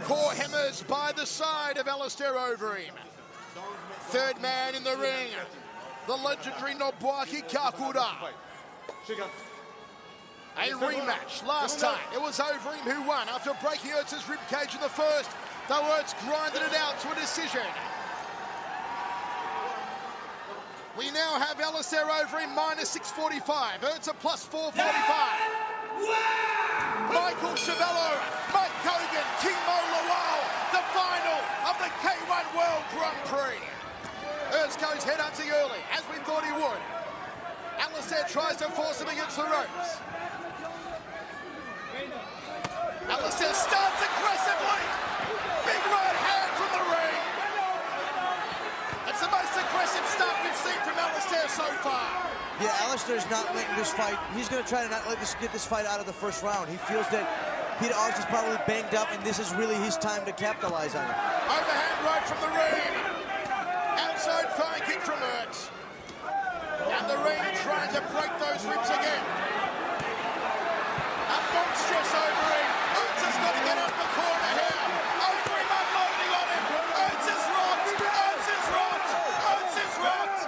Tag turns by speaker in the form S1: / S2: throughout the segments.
S1: hardcore hammers by the side of Alistair Overeem. Third man in the ring, the legendary Nobuaki Kakura. A rematch. Last time, it was Overeem who won after breaking Aerts' ribcage in the first, though Aerts grinded it out to a decision. We now have Alistair Overeem minus 645, Aerts a plus 445. Michael Chavello, Mike Kogan, Timo Lawal, the final of the K-1 World Grand Prix. Aerts goes head-hunting early, as we thought he would. Alistair tries to force him against the ropes. Alistair starts aggressively. Big right hand from the ring. It's the most aggressive start we've seen from Alistair so far.
S2: Yeah, Alistair's not letting this fight. He's going to try to not let get this fight out of the first round. He feels that Peter Aerts is probably banged up, and this is really his time to capitalize on it.
S1: Overhand right from the ring. Outside thigh kick from Aerts. And the ring trying to break those ribs again. A monstrous Overeem. Aerts has got to get out of the corner here. Overeem unloading on him. Aerts is rocked. Aerts is rocked. Aerts is rocked.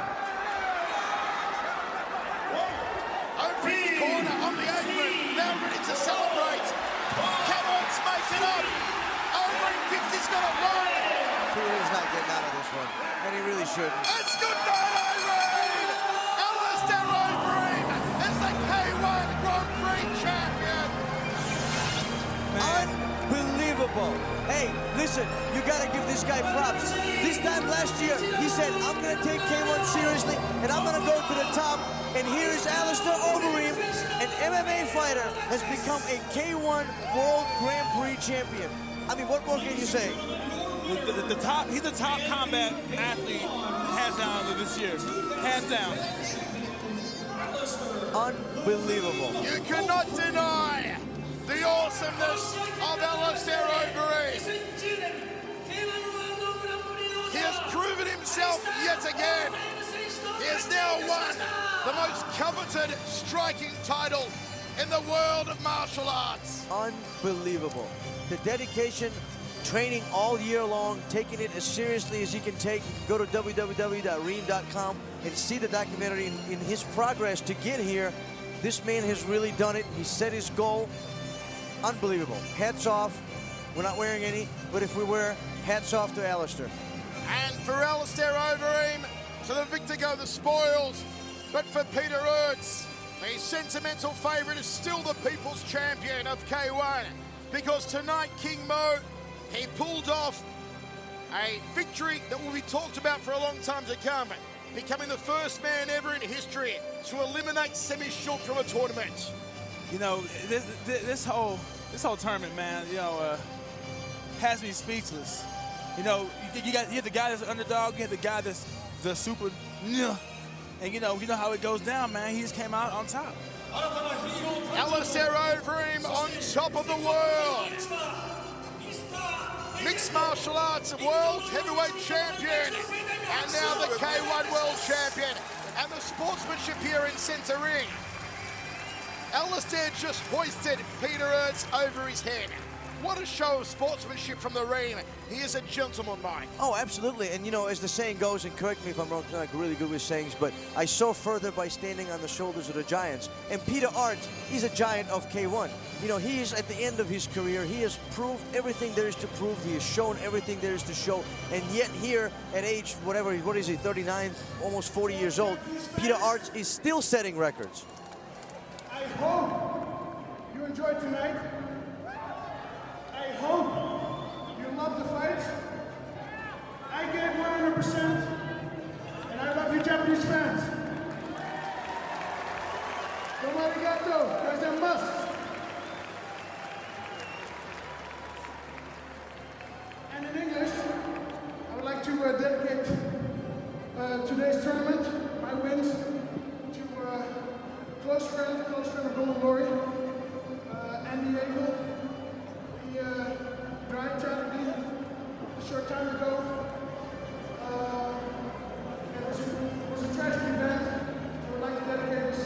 S1: Overeem's corner on the apron. Now ready to celebrate. Can Aerts make it up? Overeem thinks he's got to run.
S2: Peter's not getting out of this one, and he really shouldn't.
S1: It's good night, Overeem. Alistair Overeem is the K-1 Grand Prix champion.
S2: Unbelievable. Hey, listen, you gotta give this guy props. This time last year, he said, I'm gonna take K-1 seriously, and I'm gonna go to the top. And here is Alistair Overeem, an MMA fighter, has become a K-1 World Grand Prix champion. I mean, what more can you say?
S3: He's the top combat athlete, hands down, this year. Hands down.
S2: Unbelievable.
S1: You cannot deny the awesomeness of Alistair Overeem. He has proven himself yet again. He has now won the most coveted striking title in the world of martial arts.
S2: Unbelievable. The dedication, training all year long, taking it as seriously as he can take. Go to www.reem.com and see the documentary in his progress to get here. This man has really done it. He set his goal. Unbelievable. Hats off. We're not wearing any, but if we were, hats off to Alistair.
S1: And for Alistair Overeem, to the victor go the spoils. But for Peter Aerts, the sentimental favourite is still the people's champion of K-1. Because tonight, King Mo, he pulled off a victory that will be talked about for a long time to come, becoming the first man ever in history to eliminate Semi Shulk from a tournament.
S3: You know, this whole tournament, man, you know, has me speechless. You know, you have the guy that's the underdog, you have the guy that's the super, and you know how it goes down, man. He just came out on top.
S1: Alistair Overeem on top of the world. Mixed martial arts world heavyweight champion, and now the K-1 world champion, and the sportsmanship here in center ring. Alistair just hoisted Peter Aerts over his head. What a show of sportsmanship from the ring. He is a gentleman, Mike.
S2: Oh, absolutely. And, you know, as the saying goes, and correct me if I'm wrong, I'm not really good with sayings, but I saw further by standing on the shoulders of the giants. And Peter Aerts, he's a giant of K-1. You know, he is at the end of his career. He has proved everything there is to prove. He has shown everything there is to show. And yet here, at age, whatever, what is he, 39, almost 40 years old, Peter Aerts is still setting records.
S4: I hope you enjoyed tonight. I hope you love the fight. I gave 100%, and I love you Japanese fans. Domo arigato gozaimasu. And in English, I would like to dedicate today's tournament, my wins, to a close friend of Golden Glory, Andy Eagle. He died tragedy a short time ago. It was a tragic event. I would like to dedicate this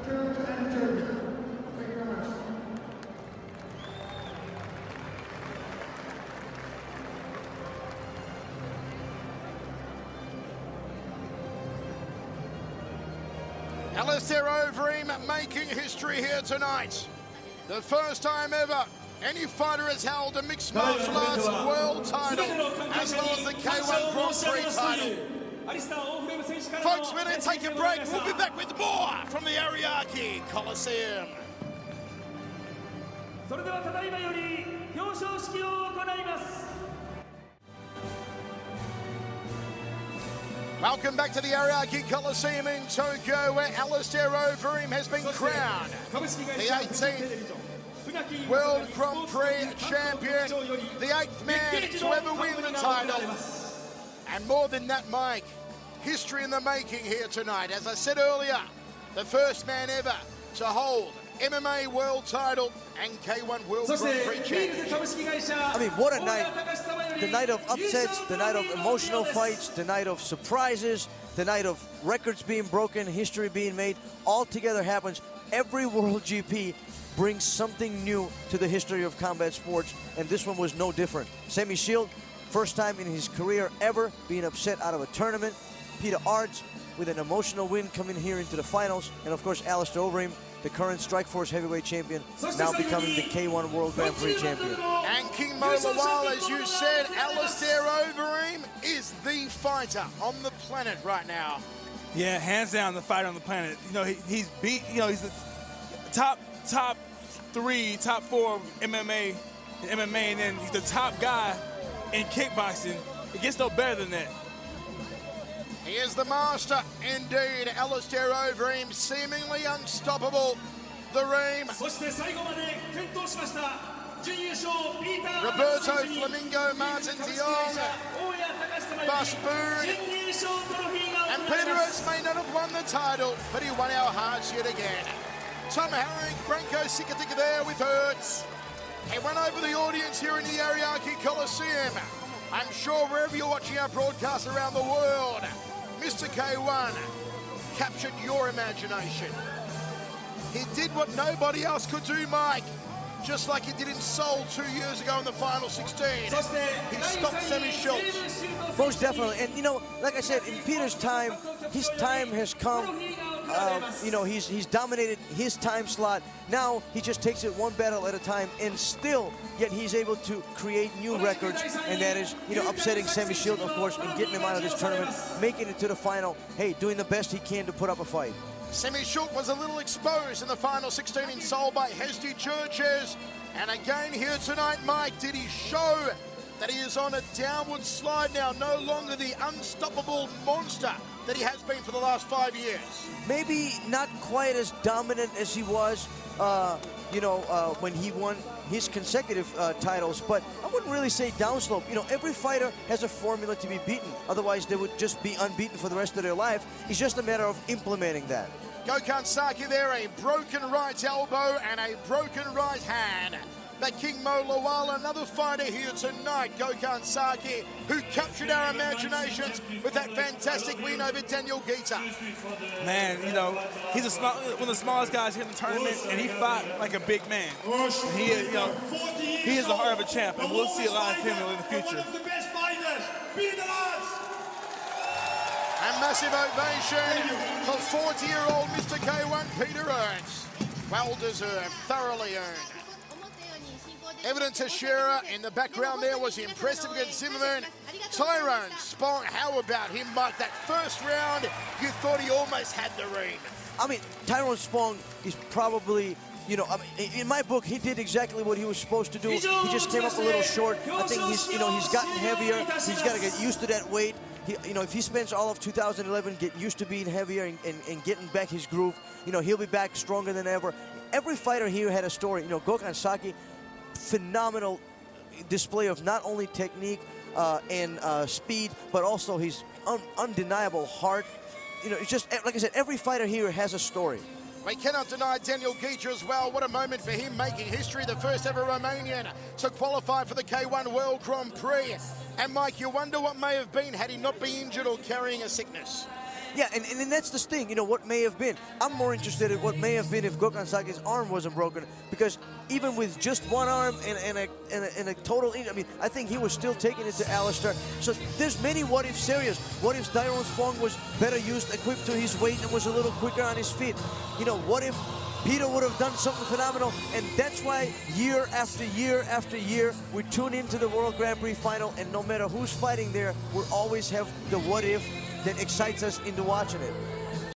S4: tournament to Andy Eagle. Thank you very much.
S1: Alistair Overeem making history here tonight. The first time ever any fighter has held a mixed martial arts world title as well as the K-1 Grand Prix title. Folks, we're going to take a break. We'll be back with more from the Aerts Coliseum. Welcome back to the Aerts Coliseum in Tokyo, where Alistair Overeem has been crowned the 18th World Grand Prix champion, the 8th man to ever win the title. And more than that, Mike, history in the making here tonight. As I said earlier, the first man ever to hold MMA world title and K-1 World Grand Prix championship.
S2: I mean, what a night. The night of upsets, the night of emotional fights, the night of surprises, the night of records being broken, history being made, all together happens. Every World GP brings something new to the history of combat sports, and this one was no different. Sammy Shield, first time in his career ever being upset out of a tournament. Peter Aerts with an emotional win coming here into the finals, and of course Alistair Overeem, the current Strikeforce heavyweight champion, now becoming the K-1 World Grand Prix champion.
S1: And King Mo Lawal, as you said, Alistair Overeem is the fighter on the planet right now.
S3: Yeah, hands down the fighter on the planet. You know, he's beat. You know, he's the top 3, top 4 MMA, and then he's the top guy in kickboxing. It gets no better than that.
S1: He is the master, indeed. Alistair Overeem, seemingly unstoppable. The Reem. Roberto Flamingo, Martin Dion, Bas Boone, and Peter Aerts may not have won the title, but he won our hearts yet again. Tom Herring, Branko Sikatika there with Aerts. He went over the audience here in the Aerts Coliseum. I'm sure wherever you're watching our broadcast around the world, Mr. K-1 captured your imagination. He did what nobody else could do, Mike. Just like he did in Seoul 2 years ago in the final 16. He stopped Sammy Schultz.
S2: Most definitely. And, you know, like I said, in Peter's time, his time has come. You know, he's dominated his time slot. Now he just takes it one battle at a time, and still, yet he's able to create new records, and that is, you know, upsetting Sammy Shield, of course, and getting him out of this tournament, making it to the final. Hey, doing the best he can to put up a fight.
S1: Sammy Schultz was a little exposed in the final 16 in Seoul by Hesdy Churches. And again here tonight, Mike, did he show that he is on a downward slide now, no longer the unstoppable monster that he has been for the last 5 years?
S2: Maybe not quite as dominant as he was, you know, when he won his consecutive titles, but I wouldn't really say downslope. You know, every fighter has a formula to be beaten. Otherwise, they would just be unbeaten for the rest of their life. It's just a matter of implementing that.
S1: Gokhan Saki there, a broken right elbow and a broken right hand. But King Mo Lawal, another fighter here tonight, Gokhan Saki, who captured our imaginations with that fantastic win over Daniel Gita.
S3: Man, you know, he's one of the smallest guys here in the tournament, and he fought like a big man. And he is, you know, he is the heart of a champ, and we'll see a lot of him in the future.
S1: A massive ovation for 40-year-old Mr. K-1, Peter Aerts. Well deserved, thoroughly earned. Evan Teixeira in the background there was impressive against Zimmerman. Tyrone Spong, how about him, Mike? That first round, you thought he almost had the ring.
S2: I mean, Tyrone Spong is probably, you know, I mean, in my book, he did exactly what he was supposed to do. He just came up a little short. I think he's, you know, he's gotten heavier. He's got to get used to that weight. You know, if he spends all of 2011 getting used to being heavier and getting back his groove, you know, he'll be back stronger than ever. Every fighter here had a story. You know, Gokhan Saki, phenomenal display of not only technique and speed, but also his undeniable heart. You know, it's just, like I said, every fighter here has a story.
S1: We cannot deny Daniel Gita as well. What a moment for him, making history, the first ever Romanian to qualify for the K-1 World Grand Prix. And Mike, you wonder what may have been had he not been injured or carrying a sickness.
S2: Yeah, and that's the thing, you know, what may have been. I'm more interested in what may have been if Gokhan Saki's arm wasn't broken, because even with just one arm and a total, I mean, I think he was still taking it to Alistair. So there's many what-if scenarios. What if Tyrone Spong was better used, equipped to his weight, and was a little quicker on his feet? You know, what if Peter would have done something phenomenal? And that's why year after year after year, we tune into the World Grand Prix final, and no matter who's fighting there, we'll always have the what if that excites us into watching it.